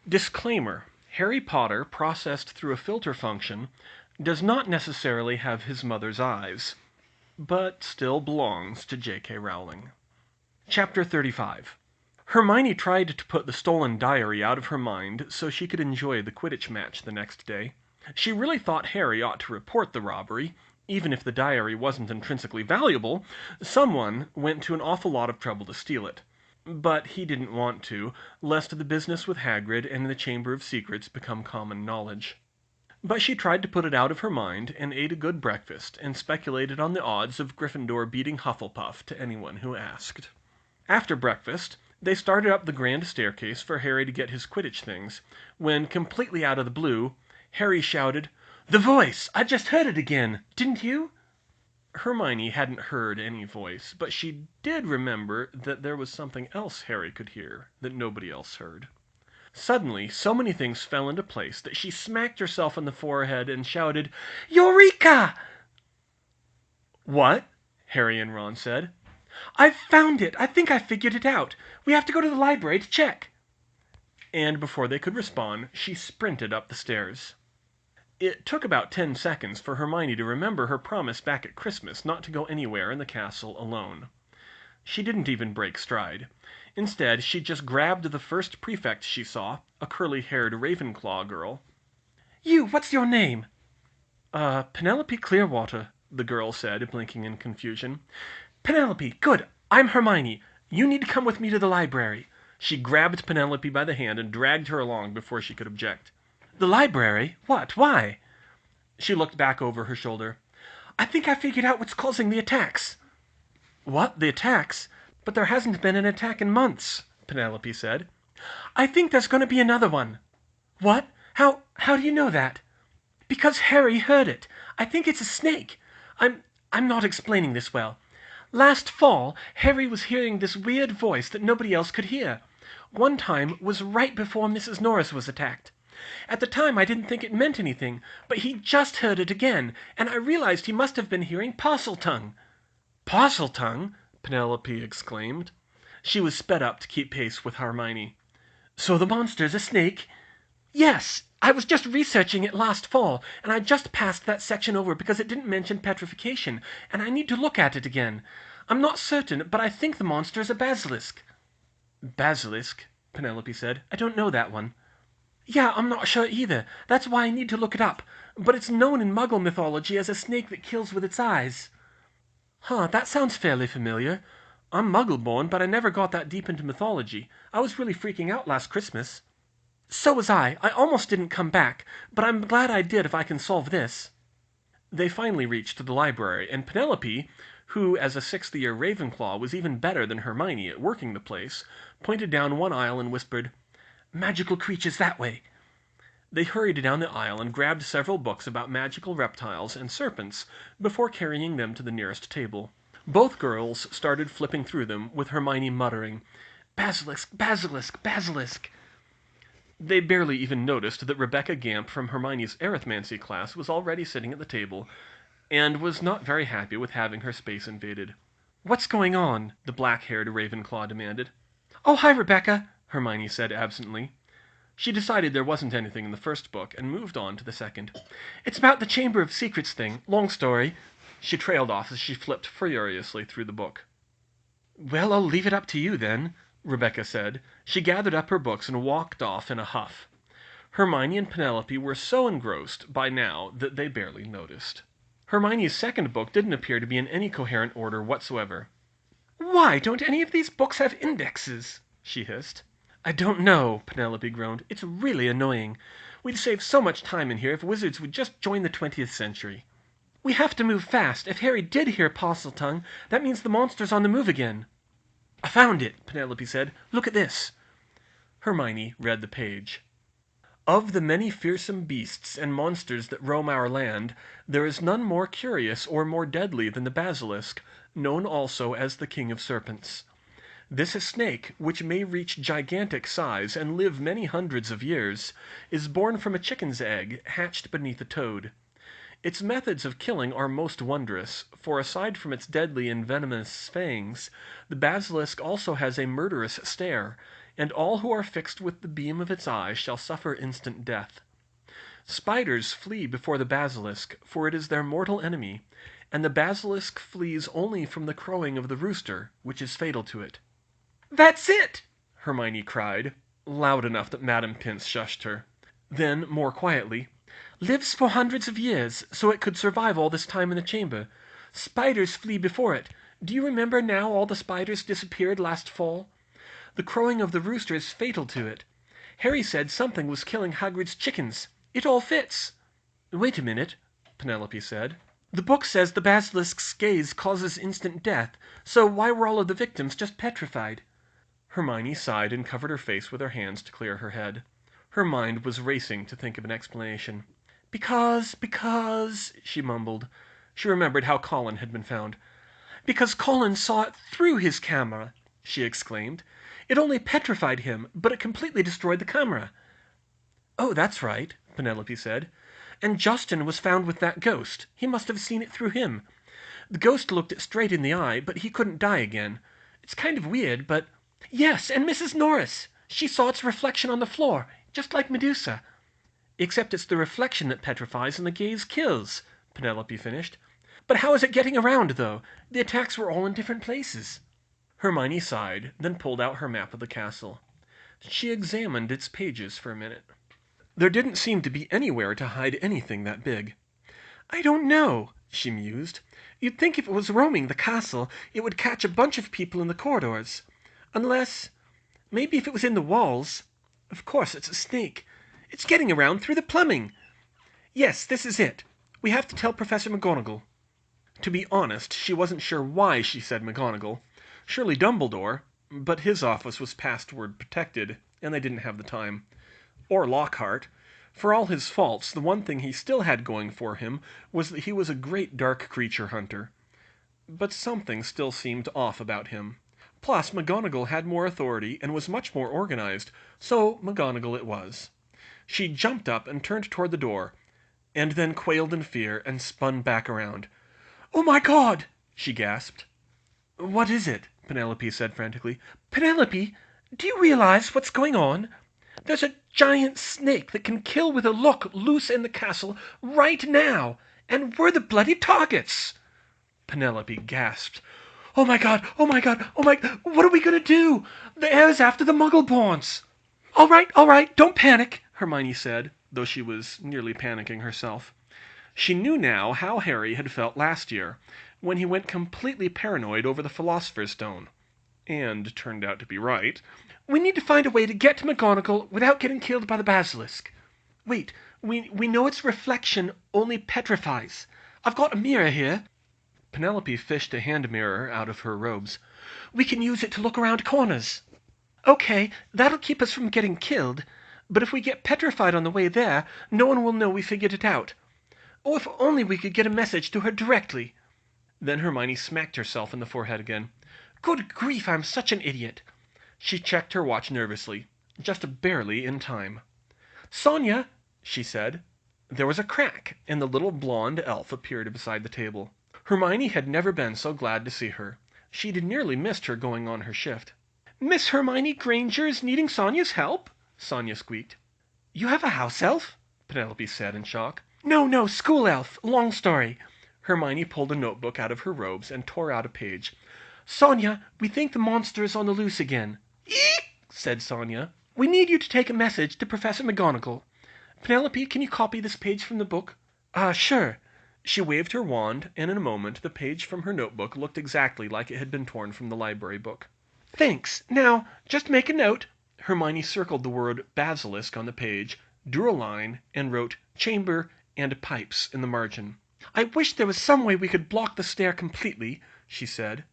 Disclaimer: Harry Potter, processed through a filter function, does not necessarily have his mother's eyes, but still belongs to J.K. Rowling. Chapter 35. Hermione tried to put the stolen diary out of her mind so she could enjoy the Quidditch match the next day. She really thought Harry ought to report the robbery. Even if the diary wasn't intrinsically valuable, someone went to an awful lot of trouble to steal it. But he didn't want to, lest the business with Hagrid and the Chamber of Secrets become common knowledge. But she tried to put it out of her mind, and ate a good breakfast, and speculated on the odds of Gryffindor beating Hufflepuff to anyone who asked. After breakfast, they started up the grand staircase for Harry to get his Quidditch things, when, completely out of the blue, Harry shouted, "The voice! I just heard it again! Didn't you?" Hermione hadn't heard any voice, but she did remember that there was something else Harry could hear that nobody else heard. Suddenly, so many things fell into place that she smacked herself on the forehead and shouted, "Eureka!" "What?" Harry and Ron said. "I've found it! I think I figured it out! We have to go to the library to check!" And before they could respond, she sprinted up the stairs. It took about 10 seconds for Hermione to remember her promise back at Christmas not to go anywhere in the castle alone. She didn't even break stride. Instead, she just grabbed the first prefect she saw, a curly-haired Ravenclaw girl. "You, what's your name?" Penelope Clearwater," the girl said, blinking in confusion. "Penelope, good. I'm Hermione. You need to come with me to the library." She grabbed Penelope by the hand and dragged her along before she could object. "The library? What? Why?" She looked back over her shoulder. "I think I figured out what's causing the attacks." "What? The attacks? But there hasn't been an attack in months," Penelope said. "I think there's going to be another one." "What? How do you know that?" "Because Harry heard it. I think it's a snake. I'm not explaining this well. Last fall, Harry was hearing this weird voice that nobody else could hear. One time was right before Mrs. Norris was attacked. At the time I didn't think it meant anything, but he just heard it again, and I realized he must have been hearing Parseltongue." "Parseltongue?" Penelope exclaimed. She was sped up to keep pace with Hermione. "So the monster's a snake?" "Yes. I was just researching it last fall, and I just passed that section over because it didn't mention petrification, and I need to look at it again. I'm not certain, but I think the monster is a basilisk." "Basilisk?" Penelope said. "I don't know that one." "Yeah, I'm not sure either. That's why I need to look it up. But it's known in Muggle mythology as a snake that kills with its eyes." "Huh, that sounds fairly familiar. I'm Muggle-born, but I never got that deep into mythology. I was really freaking out last Christmas." "So was I. I almost didn't come back, but I'm glad I did if I can solve this." They finally reached the library, and Penelope, who as a sixth-year Ravenclaw was even better than Hermione at working the place, pointed down one aisle and whispered, "Magical creatures that way." They hurried down the aisle and grabbed several books about magical reptiles and serpents before carrying them to the nearest table. Both girls started flipping through them, with Hermione muttering, "Basilisk, basilisk, basilisk." They barely even noticed that Rebecca Gamp from Hermione's Arithmancy class was already sitting at the table, and was not very happy with having her space invaded. "What's going on?" the black-haired Ravenclaw demanded. "Oh, hi, Rebecca," Hermione said absently. She decided there wasn't anything in the first book, and moved on to the second. "It's about the Chamber of Secrets thing. Long story." She trailed off as she flipped furiously through the book. "Well, I'll leave it up to you, then," Rebecca said. She gathered up her books and walked off in a huff. Hermione and Penelope were so engrossed by now that they barely noticed. Hermione's second book didn't appear to be in any coherent order whatsoever. "Why don't any of these books have indexes?" she hissed. "I don't know," Penelope groaned. "It's really annoying. We'd save so much time in here if wizards would just join the 20th century. We have to move fast. If Harry did hear Parseltongue, that means the monster's on the move again." "I found it," Penelope said. "Look at this." Hermione read the page. "Of the many fearsome beasts and monsters that roam our land, there is none more curious or more deadly than the basilisk, known also as the king of serpents. This snake, which may reach gigantic size and live many hundreds of years, is born from a chicken's egg hatched beneath a toad. Its methods of killing are most wondrous, for aside from its deadly and venomous fangs, the basilisk also has a murderous stare, and all who are fixed with the beam of its eye shall suffer instant death. Spiders flee before the basilisk, for it is their mortal enemy, and the basilisk flees only from the crowing of the rooster, which is fatal to it." "That's it!" Hermione cried, loud enough that Madame Pince shushed her. Then, more quietly, "Lives for hundreds of years, so it could survive all this time in the chamber. Spiders flee before it. Do you remember now all the spiders disappeared last fall? The crowing of the rooster is fatal to it. Harry said something was killing Hagrid's chickens. It all fits." "Wait a minute," Penelope said. "The book says the basilisk's gaze causes instant death, so why were all of the victims just petrified?" Hermione sighed and covered her face with her hands to clear her head. Her mind was racing to think of an explanation. Because, she mumbled. She remembered how Colin had been found. "Because Colin saw it through his camera," she exclaimed. "It only petrified him, but it completely destroyed the camera." "Oh, that's right," Penelope said. "And Justin was found with that ghost. He must have seen it through him. The ghost looked it straight in the eye, but he couldn't die again. It's kind of weird, but—" "Yes, and Mrs. Norris. She saw its reflection on the floor, just like Medusa." "Except it's the reflection that petrifies and the gaze kills," Penelope finished. "But how is it getting around, though? The attacks were all in different places." Hermione sighed, then pulled out her map of the castle. She examined its pages for a minute. There didn't seem to be anywhere to hide anything that big. "I don't know," she mused. "You'd think if it was roaming the castle, it would catch a bunch of people in the corridors. Unless, maybe if it was in the walls. Of course, it's a snake. It's getting around through the plumbing. Yes, this is it. We have to tell Professor McGonagall." To be honest, she wasn't sure why she said McGonagall. Surely Dumbledore, but his office was password protected, and they didn't have the time. Or Lockhart. For all his faults, the one thing he still had going for him was that he was a great dark creature hunter. But something still seemed off about him. Plus, McGonagall had more authority and was much more organized, so McGonagall it was. She jumped up and turned toward the door, and then quailed in fear and spun back around. "Oh my God!" she gasped. "What is it?" Penelope said frantically. "Penelope, do you realize what's going on? There's a giant snake that can kill with a look loose in the castle right now, and we're the bloody targets!" Penelope gasped. "Oh my God! Oh my God! Oh my... What are we gonna do? The heir's after the Muggleborns!" All right, don't panic," Hermione said, though she was nearly panicking herself. She knew now how Harry had felt last year, when he went completely paranoid over the Philosopher's Stone. And turned out to be right. "We need to find a way to get to McGonagall without getting killed by the basilisk. Wait, we know its reflection only petrifies. I've got a mirror here." Penelope fished a hand mirror out of her robes. "We can use it to look around corners." "Okay, that'll keep us from getting killed. But if we get petrified on the way there, no one will know we figured it out. Oh, if only we could get a message to her directly." Then Hermione smacked herself in the forehead again. "Good grief, I'm such an idiot." She checked her watch nervously, just barely in time. "Sonia," she said. There was a crack, and the little blonde elf appeared beside the table. Hermione had never been so glad to see her. She'd nearly missed her going on her shift. "Miss Hermione Granger is needing Sonia's help?" Sonia squeaked. "You have a house elf?" Penelope said in shock. No, school elf. Long story." Hermione pulled a notebook out of her robes and tore out a page. "Sonia, we think the monster is on the loose again." "Eek!" said Sonia. "We need you to take a message to Professor McGonagall. Penelope, can you copy this page from the book?" Sure." She waved her wand, and in a moment the page from her notebook looked exactly like it had been torn from the library book. "Thanks. Now, just make a note." Hermione circled the word basilisk on the page, drew a line, and wrote chamber and pipes in the margin. "I wish there was some way we could block the stair completely," she said.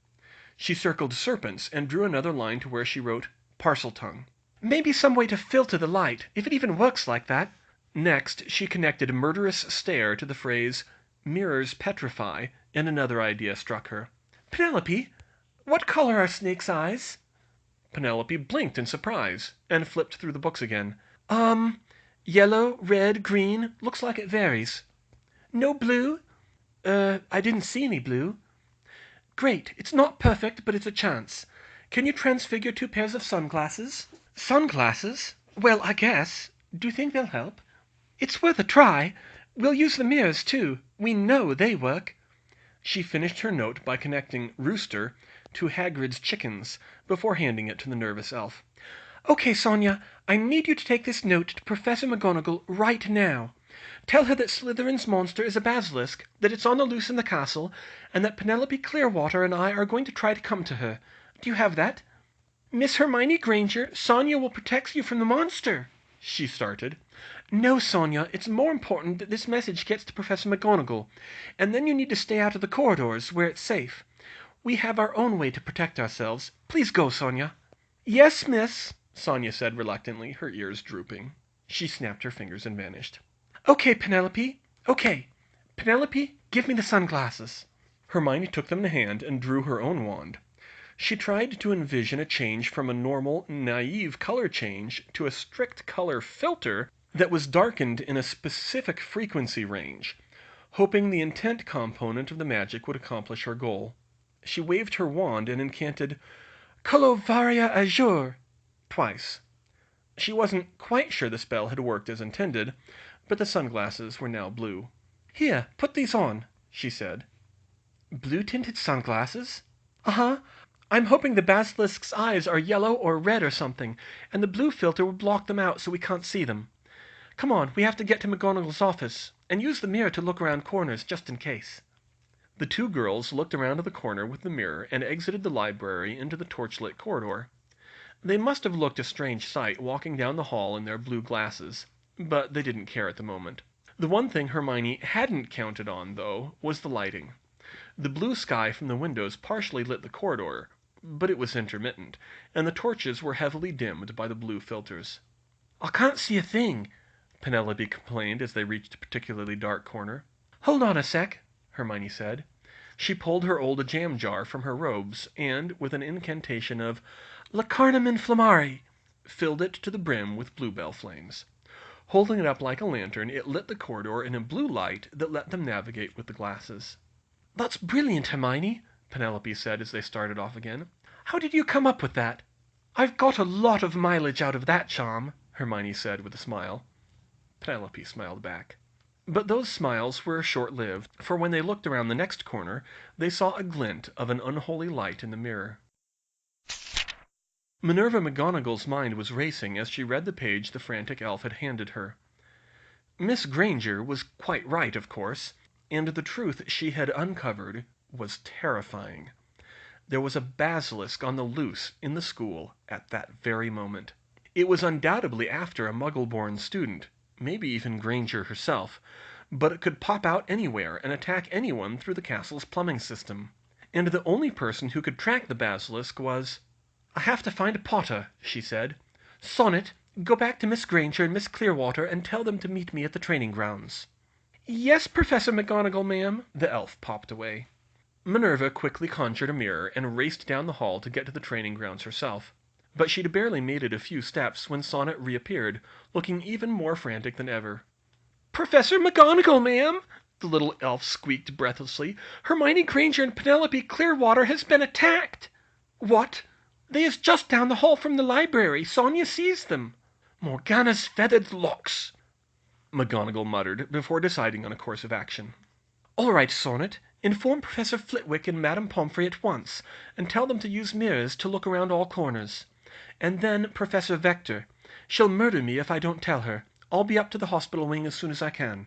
She circled serpents and drew another line to where she wrote Parseltongue. "Maybe some way to filter the light, if it even works like that." Next, she connected murderous stare to the phrase mirrors petrify, and another idea struck her. "Penelope, what color are snakes' eyes?" Penelope blinked in surprise, and flipped through the books again. Yellow, red, green, looks like it varies." "No blue?" I didn't see any blue." "Great, it's not perfect, but it's a chance. Can you transfigure 2 pairs of sunglasses?" Sunglasses? Well, I guess. Do you think they'll help? It's worth a try. We'll use the mirrors, too. We know they work. She finished her note by connecting "rooster" to Hagrid's chickens before handing it to the nervous elf. "Okay, Sonia, I need you to take this note to Professor McGonagall right now. Tell her that Slytherin's monster is a basilisk, that it's on the loose in the castle, and that Penelope Clearwater and I are going to try to come to her. Do you have that?" "Miss Hermione Granger, Sonia will protect you from the monster," she started. "No, Sonia, it's more important that this message gets to Professor McGonagall, and then you need to stay out of the corridors, where it's safe. We have our own way to protect ourselves. Please go, Sonia." "Yes, miss," Sonia said reluctantly, her ears drooping. She snapped her fingers and vanished. "Okay, Penelope. Okay. Penelope, give me the sunglasses." Hermione took them in hand and drew her own wand. She tried to envision a change from a normal, naive color change to a strict color filter that was darkened in a specific frequency range, hoping the intent component of the magic would accomplish her goal. She waved her wand and incanted "Colovaria Azure" twice. She wasn't quite sure the spell had worked as intended, but the sunglasses were now blue. "Here, put these on," she said. "Blue-tinted sunglasses?" "Uh-huh. I'm hoping the basilisk's eyes are yellow or red or something, and the blue filter will block them out so we can't see them. Come on, we have to get to McGonagall's office, and use the mirror to look around corners just in case." The two girls looked around the corner with the mirror and exited the library into the torchlit corridor. They must have looked a strange sight walking down the hall in their blue glasses, but they didn't care at the moment. The one thing Hermione hadn't counted on, though, was the lighting. The blue sky from the windows partially lit the corridor, but it was intermittent, and the torches were heavily dimmed by the blue filters. "I can't see a thing," Penelope complained as they reached a particularly dark corner. "Hold on a sec," Hermione said. She pulled her old jam jar from her robes, and, with an incantation of "Lacarnum inflammari," filled it to the brim with bluebell flames. Holding it up like a lantern, it lit the corridor in a blue light that let them navigate with the glasses. "That's brilliant, Hermione," Penelope said as they started off again. "How did you come up with that?" "I've got a lot of mileage out of that charm," Hermione said with a smile. Penelope smiled back. But those smiles were short-lived, for when they looked around the next corner, they saw a glint of an unholy light in the mirror. Minerva McGonagall's mind was racing as she read the page the frantic elf had handed her. Miss Granger was quite right, of course, and the truth she had uncovered was terrifying. There was a basilisk on the loose in the school at that very moment. It was undoubtedly after a Muggle-born student, maybe even Granger herself, but it could pop out anywhere and attack anyone through the castle's plumbing system. And the only person who could track the basilisk was... "I have to find Potter," she said. "Sonnet, go back to Miss Granger and Miss Clearwater and tell them to meet me at the training grounds." "Yes, Professor McGonagall, ma'am." The elf popped away. Minerva quickly conjured a mirror and raced down the hall to get to the training grounds herself. But she'd barely made it a few steps when Sonnet reappeared, looking even more frantic than ever. "Professor McGonagall, ma'am!" the little elf squeaked breathlessly. "Hermione Granger and Penelope Clearwater has been attacked." "What?" "They is just down the hall from the library. Sonia sees them." "Morgana's feathered locks!" McGonagall muttered, before deciding on a course of action. "All right, Sonnet. Inform Professor Flitwick and Madame Pomfrey at once, and tell them to use mirrors to look around all corners. And then Professor Vector. She'll murder me if I don't tell her. I'll be up to the hospital wing as soon as I can."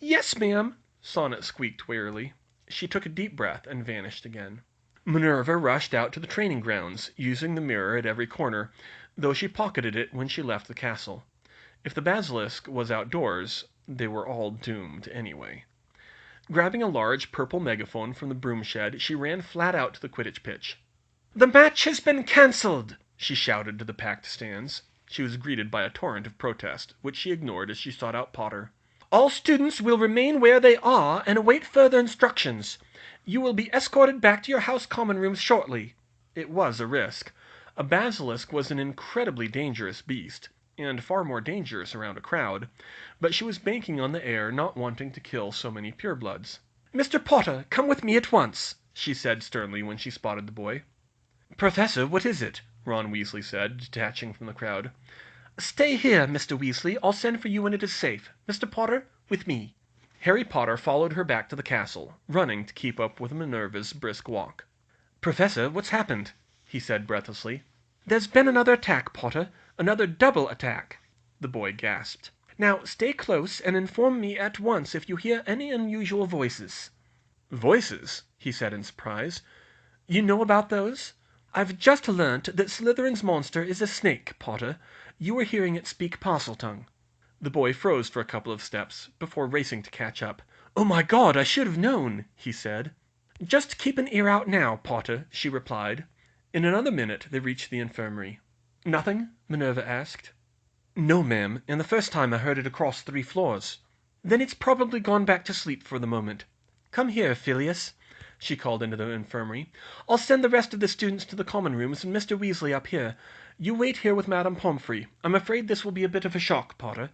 "Yes, ma'am," Sonnet squeaked wearily. She took a deep breath and vanished again. Minerva rushed out to the training grounds, using the mirror at every corner, though she pocketed it when she left the castle. If the basilisk was outdoors, they were all doomed anyway. Grabbing a large purple megaphone from the broom shed, she ran flat out to the Quidditch pitch. "The match has been cancelled!" she shouted to the packed stands. She was greeted by a torrent of protest, which she ignored as she sought out Potter. "All students will remain where they are and await further instructions. You will be escorted back to your house common rooms shortly." It was a risk. A basilisk was an incredibly dangerous beast, and far more dangerous around a crowd, but she was banking on the heir not wanting to kill so many purebloods. "Mr. Potter, come with me at once," she said sternly when she spotted the boy. "Professor, what is it?" Ron Weasley said, detaching from the crowd. "Stay here, Mr. Weasley. I'll send for you when it is safe. Mr. Potter, with me." Harry Potter followed her back to the castle, running to keep up with Minerva's brisk walk. "Professor, what's happened?" he said breathlessly. "There's been another attack, Potter. Another double attack," the boy gasped. "Now stay close and inform me at once if you hear any unusual voices." "Voices?" he said in surprise. "You know about those? I've just learnt that Slytherin's monster is a snake, Potter. You were hearing it speak Parseltongue." The boy froze for a couple of steps, before racing to catch up. "Oh my God, I should have known," he said. "Just keep an ear out now, Potter," she replied. In another minute they reached the infirmary. "Nothing?" Minerva asked. "No, ma'am, and the first time I heard it across 3 floors." "Then it's probably gone back to sleep for the moment. Come here, Phileas," she called into the infirmary. "I'll send the rest of the students to the common rooms and Mr. Weasley up here. You wait here with Madame Pomfrey. I'm afraid this will be a bit of a shock, Potter."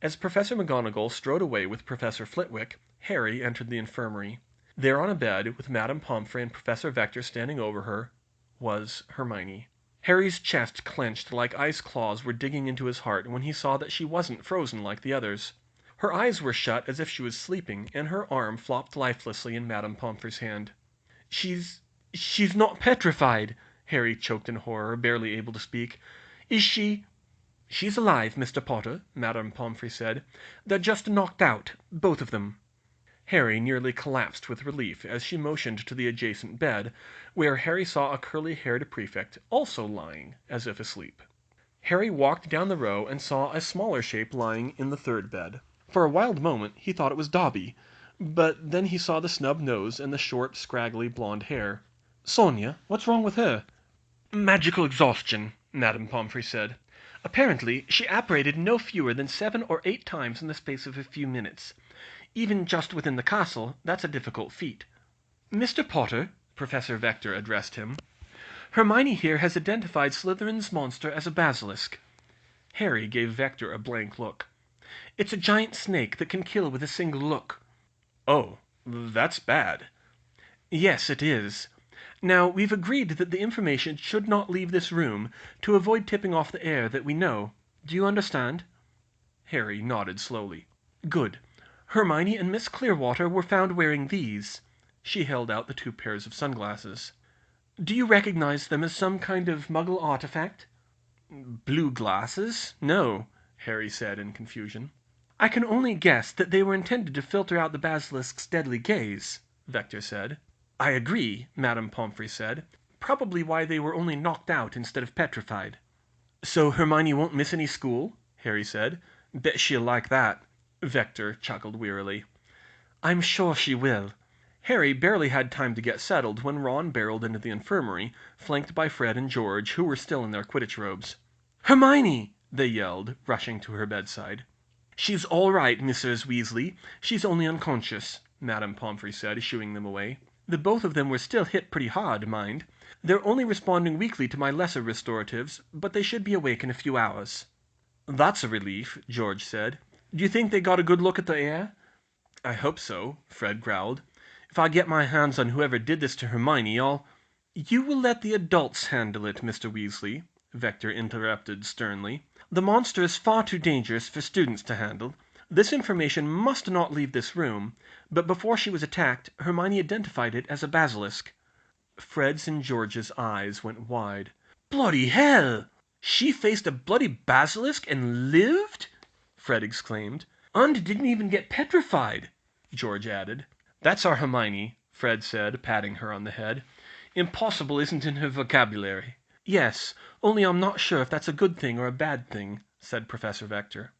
As Professor McGonagall strode away with Professor Flitwick, Harry entered the infirmary. There on a bed, with Madame Pomfrey and Professor Vector standing over her, was Hermione. Harry's chest clenched like ice claws were digging into his heart when he saw that she wasn't frozen like the others. Her eyes were shut as if she was sleeping, and her arm flopped lifelessly in Madame Pomfrey's hand. She's not petrified," Harry choked in horror, barely able to speak. "Is she—" "She's alive, Mr. Potter," Madame Pomfrey said. "They're just knocked out, both of them." Harry nearly collapsed with relief as she motioned to the adjacent bed, where Harry saw a curly-haired prefect also lying as if asleep. Harry walked down the row and saw a smaller shape lying in the third bed. For a wild moment he thought it was Dobby, but then he saw the snub nose and the short, scraggly blonde hair. "Sonia, what's wrong with her?" "Magical exhaustion," Madame Pomfrey said. "Apparently she apparated no fewer than 7 or 8 times in the space of a few minutes. Even just within the castle, that's a difficult feat." "Mr. Potter," Professor Vector addressed him, "Hermione here has identified Slytherin's monster as a basilisk." Harry gave Vector a blank look. "It's a giant snake that can kill with a single look." "Oh, that's bad." "Yes, it is. Now, we've agreed that the information should not leave this room, to avoid tipping off the air that we know. Do you understand?" Harry nodded slowly. "Good. Hermione and Miss Clearwater were found wearing these." She held out the 2 pairs of sunglasses. "Do you recognize them as some kind of Muggle artifact?" "Blue glasses? No," Harry said in confusion. "I can only guess that they were intended to filter out the basilisk's deadly gaze," Vector said. "I agree," Madame Pomfrey said. "Probably why they were only knocked out instead of petrified." "So Hermione won't miss any school?" Harry said. "Bet she'll like that." Vector chuckled wearily. "I'm sure she will." Harry barely had time to get settled when Ron barreled into the infirmary, flanked by Fred and George, who were still in their Quidditch robes. "Hermione!" they yelled, rushing to her bedside. "She's all right, Mrs. Weasley. She's only unconscious," Madame Pomfrey said, shooing them away. "The both of them were still hit pretty hard, mind. They're only responding weakly to my lesser restoratives, but they should be awake in a few hours." "That's a relief," George said. "Do you think they got a good look at the air?" "I hope so," Fred growled. "If I get my hands on whoever did this to Hermione, I'll—" "You will let the adults handle it, Mr. Weasley," Vector interrupted sternly. "The monster is far too dangerous for students to handle. This information must not leave this room, but before she was attacked, Hermione identified it as a basilisk." Fred's and George's eyes went wide. "Bloody hell! She faced a bloody basilisk and lived?" Fred exclaimed. "And didn't even get petrified," George added. "That's our Hermione," Fred said, patting her on the head. "Impossible isn't in her vocabulary." "Yes, only I'm not sure if that's a good thing or a bad thing," said Professor Vector.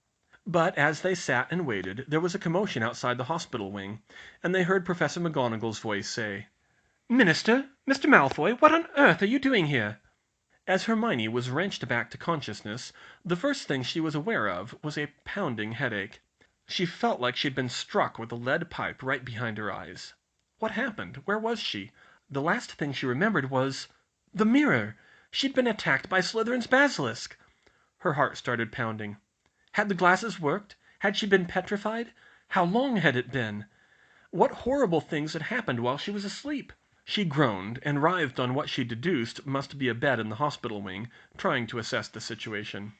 But as they sat and waited, there was a commotion outside the hospital wing, and they heard Professor McGonagall's voice say, "Minister, Mr. Malfoy, what on earth are you doing here?" As Hermione was wrenched back to consciousness, the first thing she was aware of was a pounding headache. She felt like she'd been struck with a lead pipe right behind her eyes. What happened? Where was she? The last thing she remembered was the mirror! She'd been attacked by Slytherin's basilisk! Her heart started pounding. Had the glasses worked? Had she been petrified? How long had it been? What horrible things had happened while she was asleep? She groaned and writhed on what she deduced must be a bed in the hospital wing, trying to assess the situation.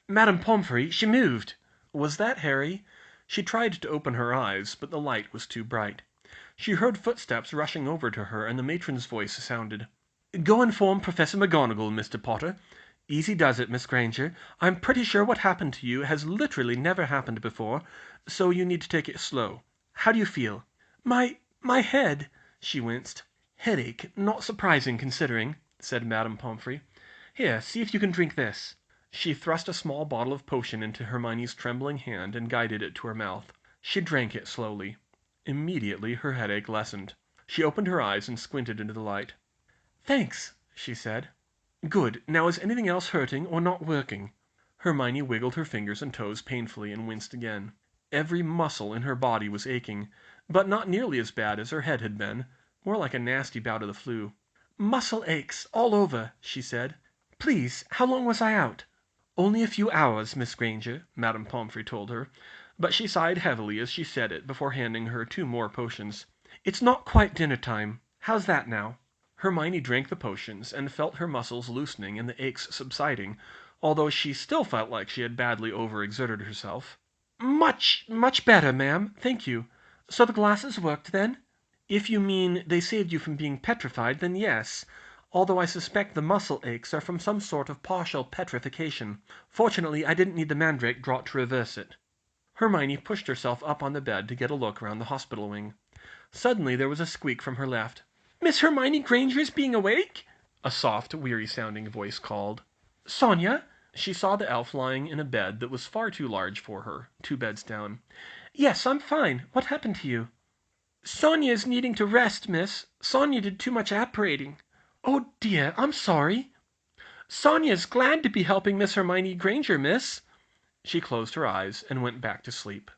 "Madame Pomfrey, she moved!" Was that Harry? She tried to open her eyes, but the light was too bright. She heard footsteps rushing over to her, and the matron's voice sounded. "Go inform Professor McGonagall, Mr. Potter. Easy does it, Miss Granger. I'm pretty sure what happened to you has literally never happened before, so you need to take it slow. How do you feel?" My head," she winced. "Headache. Not surprising, considering," said Madame Pomfrey. "Here, see if you can drink this." She thrust a small bottle of potion into Hermione's trembling hand and guided it to her mouth. She drank it slowly. Immediately her headache lessened. She opened her eyes and squinted into the light. "Thanks," she said. "Good. Now is anything else hurting or not working?" Hermione wiggled her fingers and toes painfully and winced again. Every muscle in her body was aching, but not nearly as bad as her head had been, more like a nasty bout of the flu. "Muscle aches all over," she said. "Please, how long was I out?" "Only a few hours, Miss Granger," Madame Pomfrey told her, but she sighed heavily as she said it before handing her 2 more potions. "It's not quite dinner time. How's that now?" Hermione drank the potions and felt her muscles loosening and the aches subsiding, although she still felt like she had badly overexerted herself. Much better, ma'am, thank you. So the glasses worked, then?" "If you mean they saved you from being petrified, then yes, although I suspect the muscle aches are from some sort of partial petrification. Fortunately, I didn't need the mandrake draught to reverse it." Hermione pushed herself up on the bed to get a look around the hospital wing. Suddenly there was a squeak from her left. "Miss Hermione Granger's being awake?" a soft, weary-sounding voice called. "Sonia?" She saw the elf lying in a bed that was far too large for her, 2 beds down. "Yes, I'm fine. What happened to you?" "Sonia's needing to rest, miss. Sonia did too much apparating." "Oh, dear, I'm sorry." "Sonia's glad to be helping Miss Hermione Granger, miss." She closed her eyes and went back to sleep.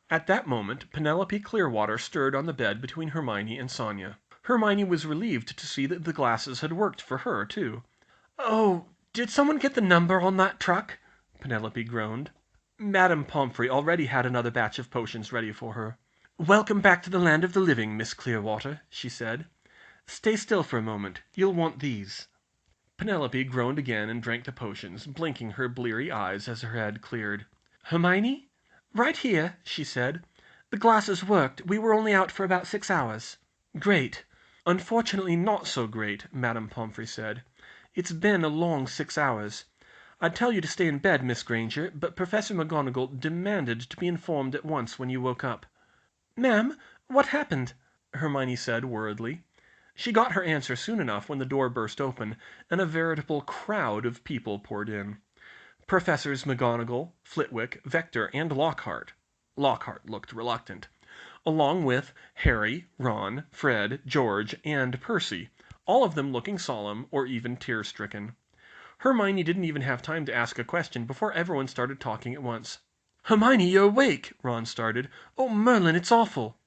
At that moment Penelope Clearwater stirred on the bed between Hermione and Sonia. Hermione was relieved to see that the glasses had worked for her, too. "Oh, did someone get the number on that truck?" Penelope groaned. Madame Pomfrey already had another batch of potions ready for her. "Welcome back to the land of the living, Miss Clearwater," she said. "Stay still for a moment. You'll want these." Penelope groaned again and drank the potions, blinking her bleary eyes as her head cleared. "Hermione?" "Right here," she said. "The glasses worked. We were only out for about 6 hours." "Great. Unfortunately not so great," Madame Pomfrey said. "It's been a long 6 hours. I'd tell you to stay in bed, Miss Granger, but Professor McGonagall demanded to be informed at once when you woke up." "Ma'am, what happened?" Hermione said worriedly. She got her answer soon enough when the door burst open, and a veritable crowd of people poured in. Professors McGonagall, Flitwick, Vector, and Lockhart. Lockhart looked reluctant. Along with Harry, Ron, Fred, George, and Percy, all of them looking solemn or even tear-stricken. Hermione didn't even have time to ask a question before everyone started talking at once. "Hermione, you're awake!" Ron started. "Oh, Merlin, it's awful!"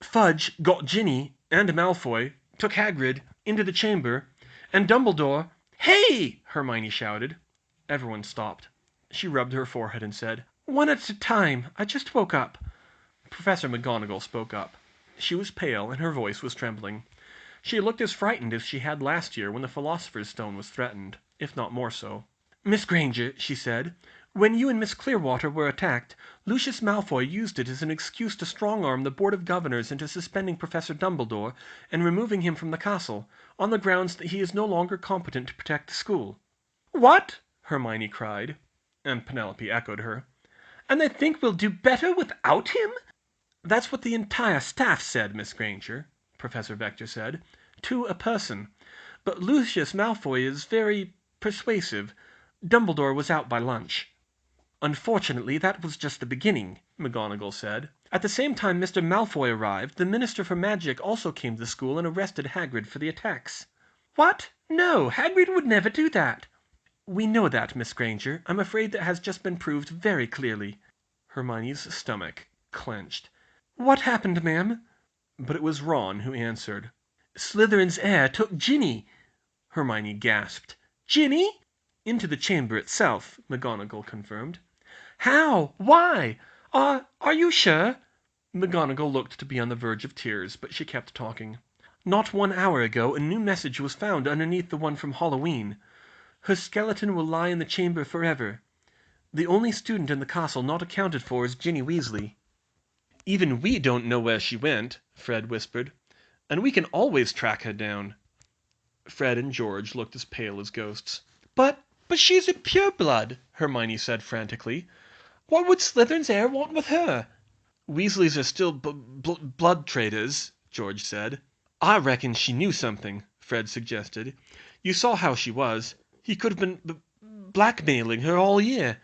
"Fudge got Ginny and Malfoy, took Hagrid into the chamber, and Dumbledore—" "Hey!" Hermione shouted. Everyone stopped. She rubbed her forehead and said, "One at a time. I just woke up." Professor McGonagall spoke up. She was pale and her voice was trembling. She looked as frightened as she had last year when the Philosopher's Stone was threatened, if not more so. "Miss Granger," she said, "when you and Miss Clearwater were attacked, Lucius Malfoy used it as an excuse to strong-arm the Board of Governors into suspending Professor Dumbledore and removing him from the castle, on the grounds that he is no longer competent to protect the school." "What?" Hermione cried, and Penelope echoed her. "And they think we'll do better without him?" "That's what the entire staff said, Miss Granger," Professor Vector said, "to a person. But Lucius Malfoy is very persuasive. Dumbledore was out by lunch." "Unfortunately, that was just the beginning," McGonagall said. "At the same time Mr. Malfoy arrived, the Minister for Magic also came to the school and arrested Hagrid for the attacks." "What? No, Hagrid would never do that." "We know that, Miss Granger. I'm afraid that has just been proved very clearly." Hermione's stomach clenched. "What happened, ma'am?" But it was Ron who answered. "Slytherin's heir took Ginny." Hermione gasped. "Ginny?" "Into the chamber itself," McGonagall confirmed. "How? Why? Are you sure?" McGonagall looked to be on the verge of tears, but she kept talking. Not 1 hour ago a new message was found underneath the one from Halloween. Her skeleton will lie in the chamber forever. The only student in the castle not accounted for is Ginny Weasley." "Even we don't know where she went," Fred whispered, "and we can always track her down." Fred and George looked as pale as ghosts. But she's a pureblood," Hermione said frantically. "What would Slytherin's heir want with her?" "Weasleys are still blood traders," George said. "I reckon she knew something," Fred suggested. "You saw how she was. He could have been blackmailing her all year."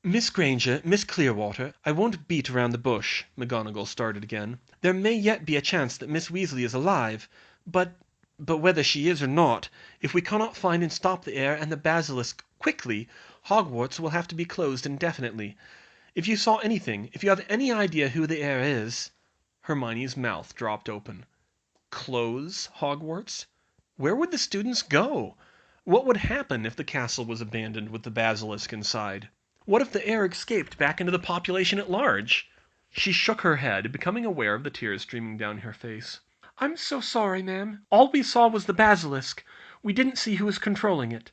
"Miss Granger, Miss Clearwater, I won't beat around the bush," McGonagall started again. "There may yet be a chance that Miss Weasley is alive, but whether she is or not, if we cannot find and stop the heir and the basilisk quickly, Hogwarts will have to be closed indefinitely. If you saw anything, if you have any idea who the heir is—" Hermione's mouth dropped open. Close Hogwarts? Where would the students go? What would happen if the castle was abandoned with the basilisk inside? What if the heir escaped back into the population at large? She shook her head, becoming aware of the tears streaming down her face. "I'm so sorry, ma'am. All we saw was the basilisk. We didn't see who was controlling it."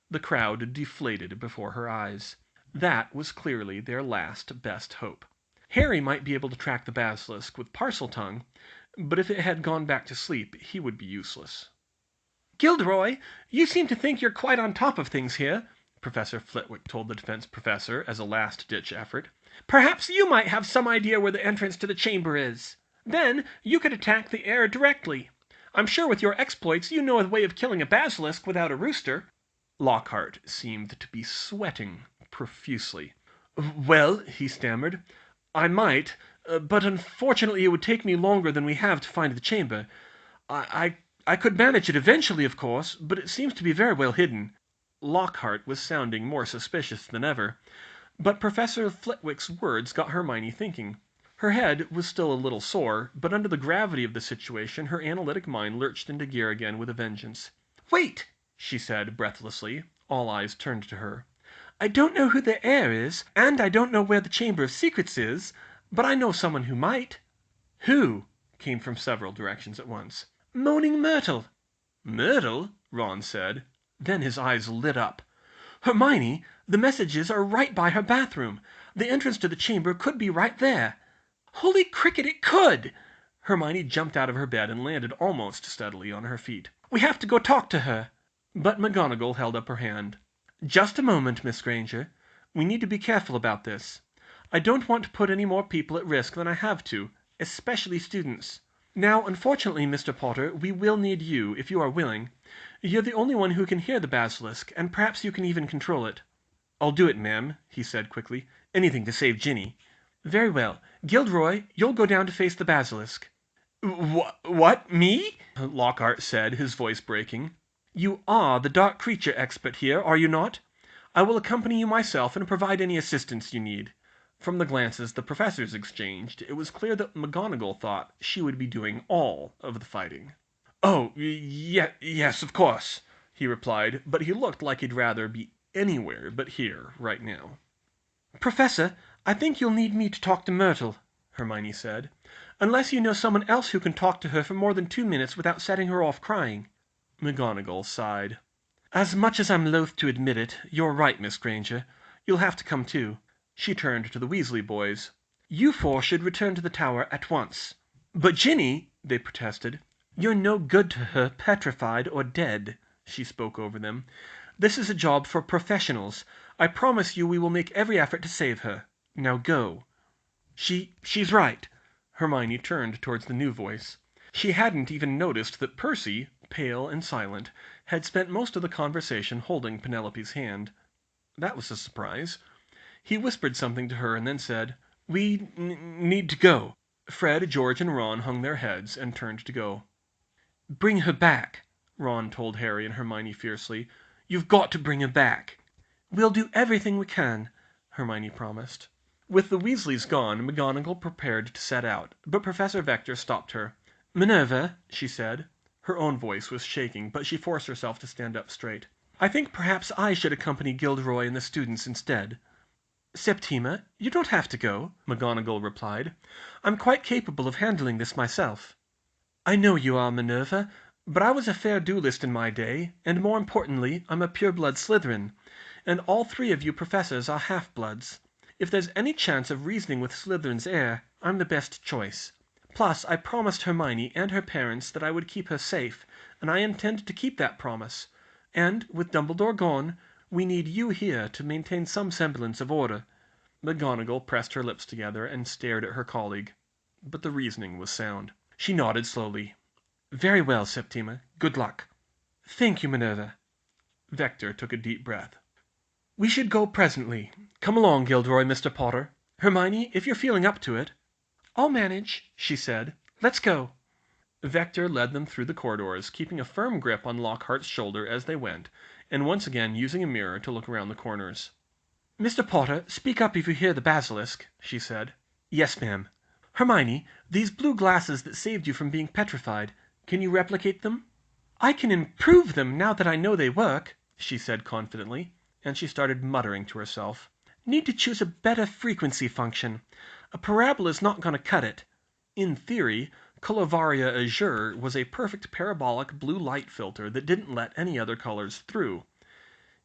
The crowd deflated before her eyes. That was clearly their last best hope. Harry might be able to track the basilisk with Parseltongue, but if it had gone back to sleep, he would be useless. "Gilderoy, you seem to think you're quite on top of things here," Professor Flitwick told the defense professor as a last-ditch effort. "Perhaps you might have some idea where the entrance to the chamber is. Then you could attack the heir directly. I'm sure with your exploits you know a way of killing a basilisk without a rooster." Lockhart seemed to be sweating profusely. "Well," he stammered, "I might, but unfortunately it would take me longer than we have to find the chamber. I could manage it eventually, of course, but it seems to be very well hidden." Lockhart was sounding more suspicious than ever, but Professor Flitwick's words got Hermione thinking. Her head was still a little sore, but under the gravity of the situation her analytic mind lurched into gear again with a vengeance. "Wait!" she said breathlessly. All eyes turned to her. "I don't know who the heir is, and I don't know where the Chamber of Secrets is, but I know someone who might." "Who?" came from several directions at once. "Moaning Myrtle." "Myrtle?" Ron said. Then his eyes lit up. "Hermione, the messages are right by her bathroom. The entrance to the chamber could be right there." "Holy cricket, it could!" Hermione jumped out of her bed and landed almost steadily on her feet. "We have to go talk to her." But McGonagall held up her hand. "Just a moment, Miss Granger. We need to be careful about this. I don't want to put any more people at risk than I have to, especially students. Now, unfortunately, Mr. Potter, we will need you, if you are willing. You're the only one who can hear the basilisk, and perhaps you can even control it." "I'll do it, ma'am," he said quickly. "Anything to save Ginny." "Very well. Gilderoy, you'll go down to face the basilisk." "What, me?" Lockhart said, his voice breaking. "You are the dark creature expert here, are you not? I will accompany you myself and provide any assistance you need." From the glances the professors exchanged, it was clear that McGonagall thought she would be doing all of the fighting. "Oh, yes, of course," he replied, but he looked like he'd rather be anywhere but here right now. "Professor, I think you'll need me to talk to Myrtle," Hermione said, "unless you know someone else who can talk to her for more than 2 minutes without setting her off crying." McGonagall sighed. "As much as I'm loath to admit it, you're right, Miss Granger. You'll have to come too." She turned to the Weasley boys. "You four should return to the tower at once." "But Ginny," they protested. "You're no good to her, petrified or dead," she spoke over them. "This is a job for professionals. I promise you we will make every effort to save her. Now go." She's right." Hermione turned towards the new voice. She hadn't even noticed that Percy, pale and silent, had spent most of the conversation holding Penelope's hand. That was a surprise. He whispered something to her and then said, "We need to go." Fred, George, and Ron hung their heads and turned to go. "Bring her back," Ron told Harry and Hermione fiercely. "You've got to bring her back." "We'll do everything we can," Hermione promised. With the Weasleys gone, McGonagall prepared to set out, but Professor Vector stopped her. "Minerva," she said. Her own voice was shaking, but she forced herself to stand up straight. "I think perhaps I should accompany Gilderoy and the students instead." "Septima, you don't have to go," McGonagall replied. "I'm quite capable of handling this myself." I know you are, Minerva, but I was a fair duelist in my day, and more importantly, I'm a pure-blood Slytherin, and all three of you professors are half-bloods. If there's any chance of reasoning with Slytherin's heir, I'm the best choice. Plus, I promised Hermione and her parents that I would keep her safe, and I intend to keep that promise. And, with Dumbledore gone, we need you here to maintain some semblance of order." McGonagall pressed her lips together and stared at her colleague. But the reasoning was sound. She nodded slowly. "Very well, Septima. Good luck." "Thank you, Minerva." Vector took a deep breath. "We should go presently. Come along, Gilderoy, Mr. Potter. Hermione, if you're feeling up to it." "I'll manage," she said. "Let's go." Vector led them through the corridors, keeping a firm grip on Lockhart's shoulder as they went, and once again using a mirror to look around the corners. "Mr. Potter, speak up if you hear the basilisk," she said. "Yes, ma'am." "Hermione, these blue glasses that saved you from being petrified, can you replicate them?" "I can improve them now that I know they work," she said confidently, and she started muttering to herself. "Need to choose a better frequency function. A parabola's not going to cut it." In theory, Colovaria Azure was a perfect parabolic blue light filter that didn't let any other colors through.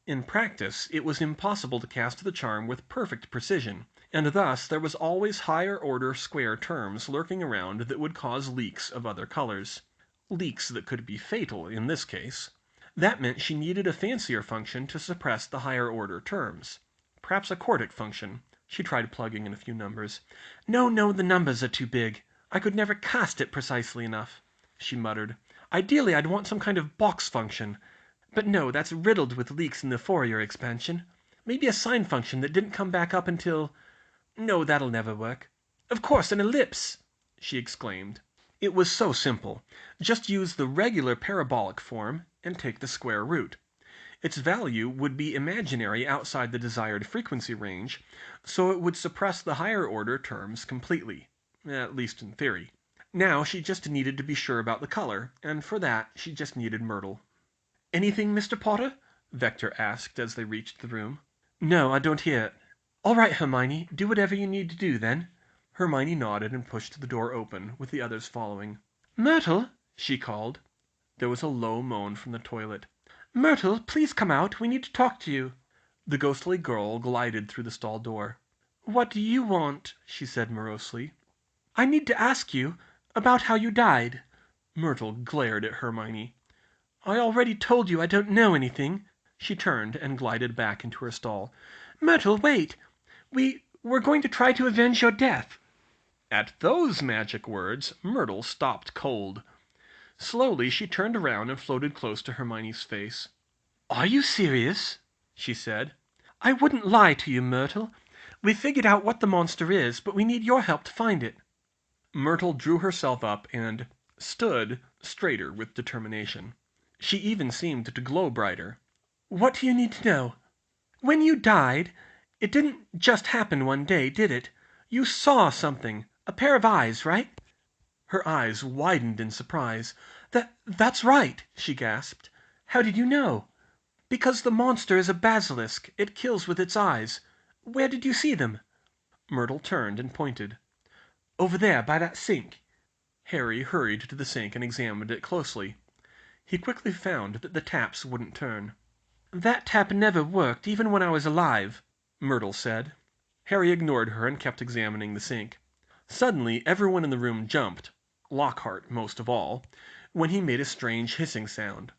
In practice, it was impossible to cast the charm with perfect precision, and thus there was always higher-order square terms lurking around that would cause leaks of other colors. Leaks that could be fatal in this case. That meant she needed a fancier function to suppress the higher-order terms. Perhaps a quartic function. She tried plugging in a few numbers. No, the numbers are too big. I could never cast it precisely enough," she muttered. "Ideally, I'd want some kind of box function. But no, that's riddled with leaks in the Fourier expansion. Maybe a sine function that didn't come back up until... No, that'll never work. Of course, an ellipse!" she exclaimed. It was so simple. Just use the regular parabolic form and take the square root. Its value would be imaginary outside the desired frequency range, so it would suppress the higher order terms completely, at least in theory. Now she just needed to be sure about the color, and for that she just needed Myrtle. "Anything, Mr. Potter?" Vector asked as they reached the room. "No, I don't hear it." "All right, Hermione, do whatever you need to do, then." Hermione nodded and pushed the door open, with the others following. "Myrtle!" she called. There was a low moan from the toilet. "Myrtle, please come out. We need to talk to you." The ghostly girl glided through the stall door. "What do you want?" she said morosely. "I need to ask you about how you died." Myrtle glared at Hermione. "I already told you I don't know anything." She turned and glided back into her stall. "Myrtle, wait! We're going to try to avenge your death." At those magic words, Myrtle stopped cold. Slowly she turned around and floated close to Hermione's face. "Are you serious?" she said. "I wouldn't lie to you, Myrtle. We figured out what the monster is, but we need your help to find it." Myrtle drew herself up and stood straighter with determination. She even seemed to glow brighter. "What do you need to know?" "When you died, it didn't just happen one day, did it? You saw something. A pair of eyes, right?" Her eyes widened in surprise. "That's right!" she gasped. "How did you know?" "Because the monster is a basilisk. It kills with its eyes. Where did you see them?" Myrtle turned and pointed. "Over there, by that sink." Harry hurried to the sink and examined it closely. He quickly found that the taps wouldn't turn. "That tap never worked, even when I was alive," Myrtle said. Harry ignored her and kept examining the sink. Suddenly everyone in the room jumped, Lockhart most of all, when he made a strange hissing sound.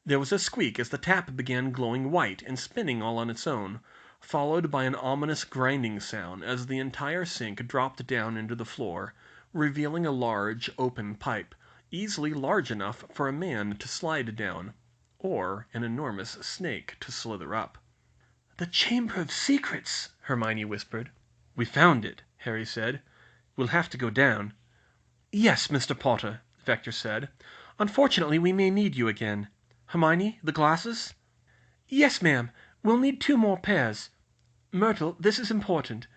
There was a squeak as the tap began glowing white and spinning all on its own, followed by an ominous grinding sound as the entire sink dropped down into the floor, revealing a large, open pipe, easily large enough for a man to slide down, or an enormous snake to slither up. "The Chamber of Secrets," Hermione whispered. "We found it," Harry said. "We'll have to go down." "Yes, Mr. Potter," Vector said. "Unfortunately, we may need you again. Hermione, the glasses?" "Yes, ma'am. We'll need 2 more pairs. Myrtle, this is important.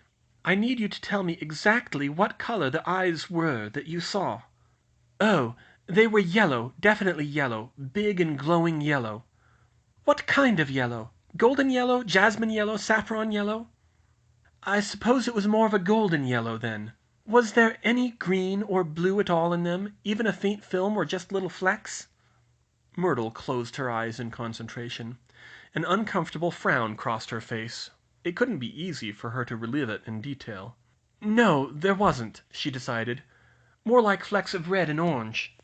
I need you to tell me exactly what color the eyes were that you saw." "Oh, they were yellow, definitely yellow, big and glowing yellow." "What kind of yellow? Golden yellow, jasmine yellow, saffron yellow?" "I suppose it was more of a golden yellow, then." Was there any green or blue at all in them, even a faint film or just little flecks? Myrtle closed her eyes in concentration. An uncomfortable frown crossed her face. It couldn't be easy for her to relive it in detail. No, there wasn't, she decided. More like flecks of red and orange.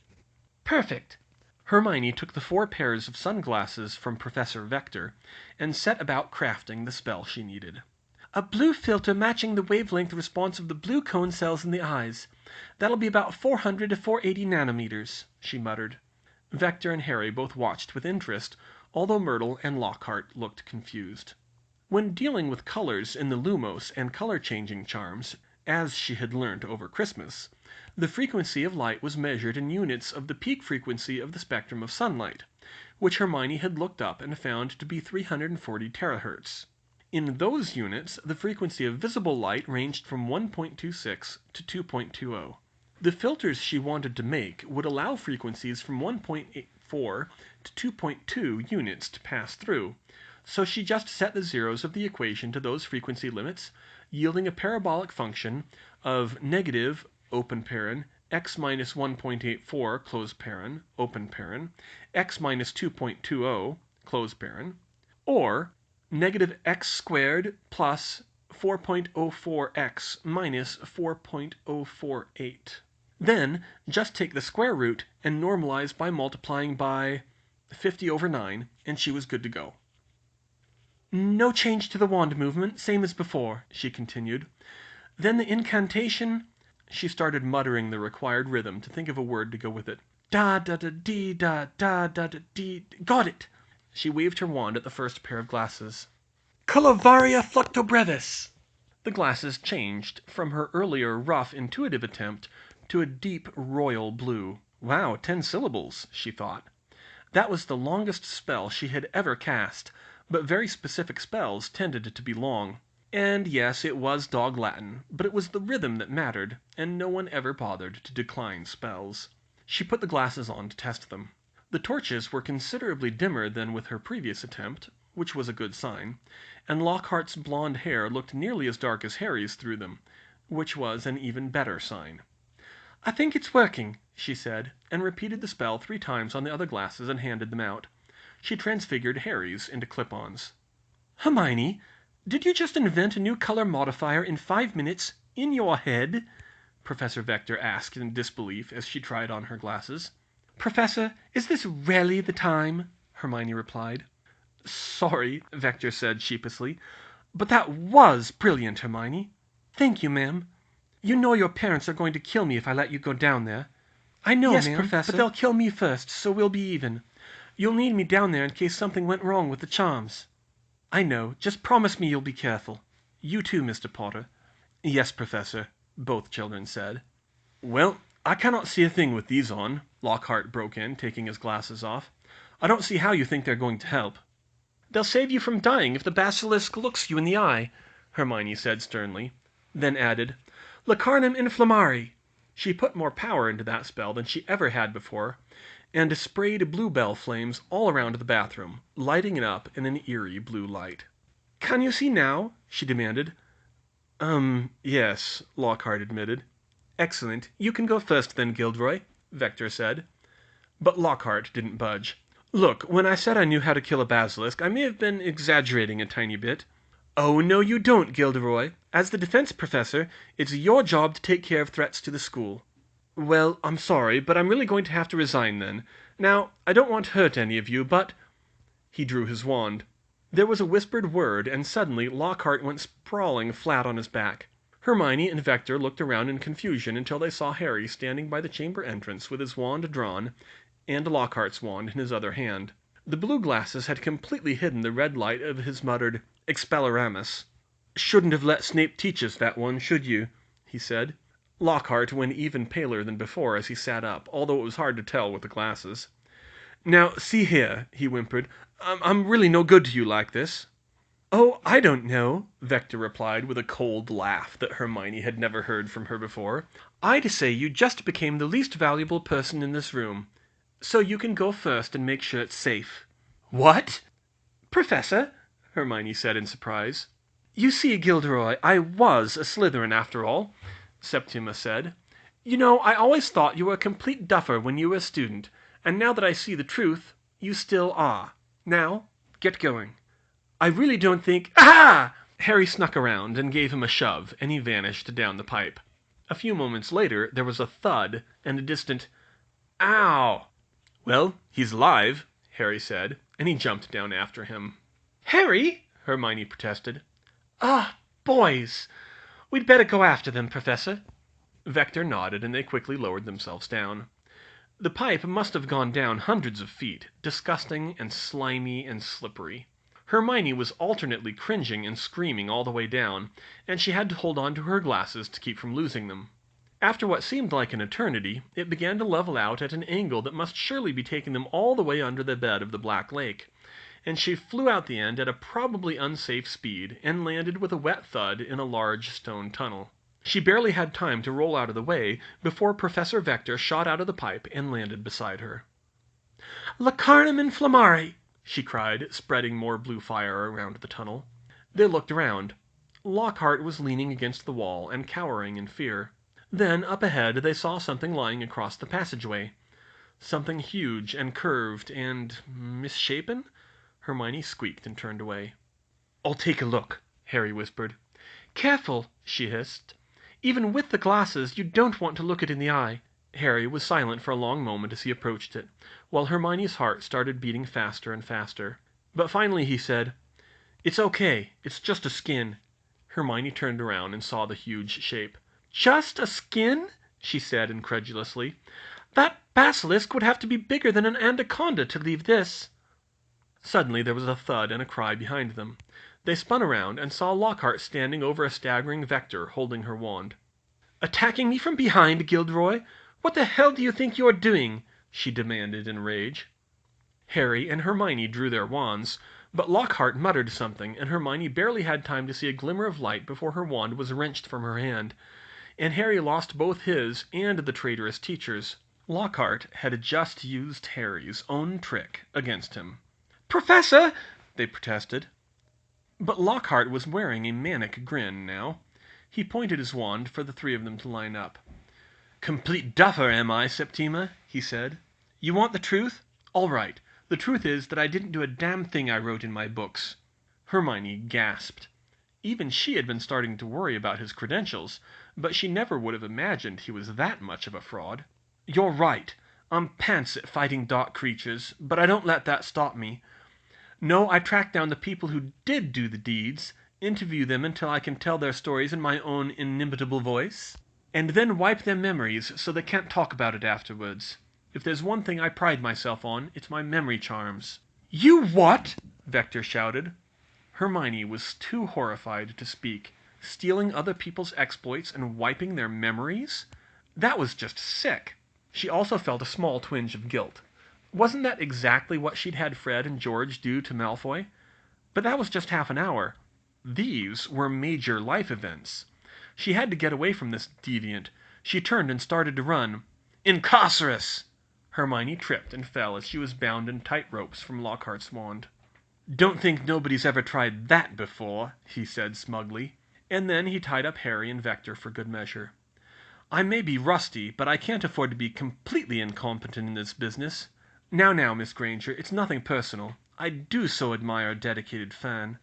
Perfect. Hermione took the 4 pairs of sunglasses from Professor Vector and set about crafting the spell she needed. A blue filter matching the wavelength response of the blue cone cells in the eyes. That'll be about 400 to 480 nanometers, she muttered. Vector and Harry both watched with interest, although Myrtle and Lockhart looked confused. When dealing with colors in the Lumos and color-changing charms, as she had learned over Christmas, the frequency of light was measured in units of the peak frequency of the spectrum of sunlight, which Hermione had looked up and found to be 340 terahertz. In those units, the frequency of visible light ranged from 1.26 to 2.20. The filters she wanted to make would allow frequencies from 1.84 to 2.2 units to pass through, so she just set the zeros of the equation to those frequency limits, yielding a parabolic function of negative open paren x minus 1.84 close paren open paren x minus 2.20 close paren, or negative x squared plus 4.04x minus 4.048. Then just take the square root and normalize by multiplying by 50/9, and she was good to go. No change to the wand movement, same as before, she continued. Then the incantation... She started muttering the required rhythm to think of a word to go with it. Da da da dee da da da da dee. Got it! She waved her wand at the first pair of glasses. Colovaria fluctobrevis! The glasses changed from her earlier rough, intuitive attempt to a deep royal blue. Wow, 10 syllables, she thought. That was the longest spell she had ever cast, but very specific spells tended to be long. And yes, it was dog Latin, but it was the rhythm that mattered, and no one ever bothered to decline spells. She put the glasses on to test them. The torches were considerably dimmer than with her previous attempt, which was a good sign, and Lockhart's blonde hair looked nearly as dark as Harry's through them, which was an even better sign. I think it's working, she said, and repeated the spell 3 times on the other glasses and handed them out. She transfigured Harry's into clip-ons. Hermione, did you just invent a new color modifier in 5 minutes, in your head? Professor Vector asked in disbelief as she tried on her glasses. Professor, is this really the time? Hermione replied. Sorry, Vector said sheepishly, but that was brilliant, Hermione. Thank you, ma'am. You know your parents are going to kill me if I let you go down there. I know, yes, ma'am, Professor, but they'll kill me first, so we'll be even. You'll need me down there in case something went wrong with the charms. I know. Just promise me you'll be careful. You too, Mr. Potter. Yes, Professor, both children said. Well, I cannot see a thing with these on, Lockhart broke in, taking his glasses off. I don't see how you think they're going to help. They'll save you from dying if the basilisk looks you in the eye, Hermione said sternly, then added, Lacarnum inflammari. She put more power into that spell than she ever had before, and sprayed bluebell flames all around the bathroom, lighting it up in an eerie blue light. Can you see now? She demanded. Yes, Lockhart admitted. Excellent. You can go first then, Gilderoy, Vector said. But Lockhart didn't budge. Look, when I said I knew how to kill a basilisk, I may have been exaggerating a tiny bit. Oh, no you don't, Gilderoy. As the defense professor, it's your job to take care of threats to the school. Well, I'm sorry, but I'm really going to have to resign then. Now, I don't want to hurt any of you, but... He drew his wand. There was a whispered word, and suddenly Lockhart went sprawling flat on his back. Hermione and Vector looked around in confusion until they saw Harry standing by the chamber entrance with his wand drawn, and Lockhart's wand in his other hand. The blue glasses had completely hidden the red light of his muttered Expelliarmus. Shouldn't have let Snape teach us that one, should you? He said. Lockhart went even paler than before as he sat up, although it was hard to tell with the glasses. Now, see here, he whimpered, I'm really no good to you like this. Oh, I don't know, Vector replied with a cold laugh that Hermione had never heard from her before. I'd say you just became the least valuable person in this room. So you can go first and make sure it's safe. What? Professor, Hermione said in surprise. You see, Gilderoy, I was a Slytherin after all. Septima said. "You know, I always thought you were a complete duffer when you were a student, and now that I see the truth, you still are. Now, get going. I really don't think— Aha!" Harry snuck around and gave him a shove, and he vanished down the pipe. A few moments later there was a thud and a distant "Ow!" "Well, he's alive," Harry said, and he jumped down after him. "Harry!" Hermione protested. "Ah, boys! We'd better go after them, Professor." Vector nodded, and they quickly lowered themselves down. The pipe must have gone down hundreds of feet, disgusting and slimy and slippery. Hermione was alternately cringing and screaming all the way down, and she had to hold on to her glasses to keep from losing them. After what seemed like an eternity, it began to level out at an angle that must surely be taking them all the way under the bed of the Black Lake, and she flew out the end at a probably unsafe speed and landed with a wet thud in a large stone tunnel. She barely had time to roll out of the way before Professor Vector shot out of the pipe and landed beside her. "Lacarnum inflammare!" she cried, spreading more blue fire around the tunnel. They looked around. Lockhart was leaning against the wall and cowering in fear. Then, up ahead, they saw something lying across the passageway. Something huge and curved and misshapen? Hermione squeaked and turned away. "I'll take a look," Harry whispered. "Careful," she hissed. "Even with the glasses, you don't want to look it in the eye." Harry was silent for a long moment as he approached it, while Hermione's heart started beating faster and faster. But finally he said, "It's okay. It's just a skin." Hermione turned around and saw the huge shape. "Just a skin?" she said incredulously. "That basilisk would have to be bigger than an anaconda to leave this." Suddenly there was a thud and a cry behind them. They spun around and saw Lockhart standing over a staggering Vector, holding her wand. "Attacking me from behind, Gilderoy? What the hell do you think you're doing?" she demanded in rage. Harry and Hermione drew their wands, but Lockhart muttered something, and Hermione barely had time to see a glimmer of light before her wand was wrenched from her hand, and Harry lost both his and the traitorous teacher's. Lockhart had just used Harry's own trick against him. "Professor!" they protested. But Lockhart was wearing a manic grin now. He pointed his wand for the three of them to line up. "Complete duffer, am I, Septima?" he said. "You want the truth? All right. The truth is that I didn't do a damn thing I wrote in my books." Hermione gasped. Even she had been starting to worry about his credentials, but she never would have imagined he was that much of a fraud. "You're right. I'm pants at fighting dark creatures, but I don't let that stop me. No, I track down the people who did do the deeds, interview them until I can tell their stories in my own inimitable voice, and then wipe their memories so they can't talk about it afterwards. If there's one thing I pride myself on, it's my memory charms." "You what?" Vector shouted. Hermione was too horrified to speak. Stealing other people's exploits and wiping their memories? That was just sick. She also felt a small twinge of guilt. Wasn't that exactly what she'd had Fred and George do to Malfoy? But that was just half an hour. These were major life events. She had to get away from this deviant. She turned and started to run. "Incarcerus!" Hermione tripped and fell as she was bound in tight ropes from Lockhart's wand. "Don't think nobody's ever tried that before," he said smugly, and then he tied up Harry and Vector for good measure. "I may be rusty, but I can't afford to be completely incompetent in this business. Now, Miss Granger, it's nothing personal. I do so admire a dedicated fan."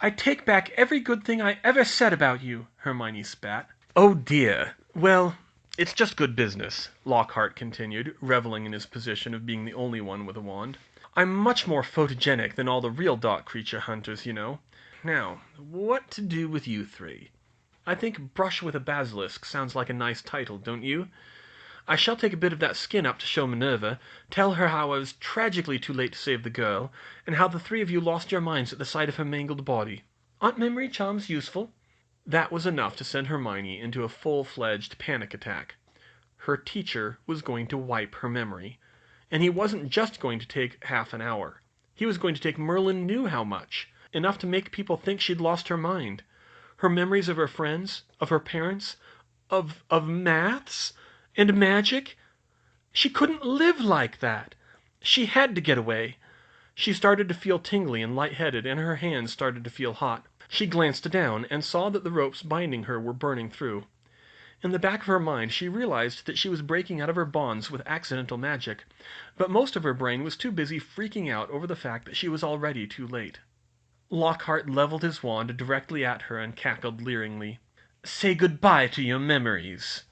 "I take back every good thing I ever said about you," Hermione spat. "Oh dear. Well, it's just good business," Lockhart continued, reveling in his position of being the only one with a wand. "I'm much more photogenic than all the real dark creature hunters, you know. Now, what to do with you three? I think Brush with a Basilisk sounds like a nice title, don't you? I shall take a bit of that skin up to show Minerva, tell her how I was tragically too late to save the girl, and how the three of you lost your minds at the sight of her mangled body. Aren't memory charms useful?" That was enough to send Hermione into a full-fledged panic attack. Her teacher was going to wipe her memory. And he wasn't just going to take half an hour. He was going to take Merlin knew how much. Enough to make people think she'd lost her mind. Her memories of her friends, of her parents, of maths and magic. She couldn't live like that. She had to get away. She started to feel tingly and lightheaded, and her hands started to feel hot. She glanced down and saw that the ropes binding her were burning through. In the back of her mind she realized that she was breaking out of her bonds with accidental magic, but most of her brain was too busy freaking out over the fact that she was already too late. Lockhart leveled his wand directly at her and cackled leeringly. "Say goodbye to your memories,"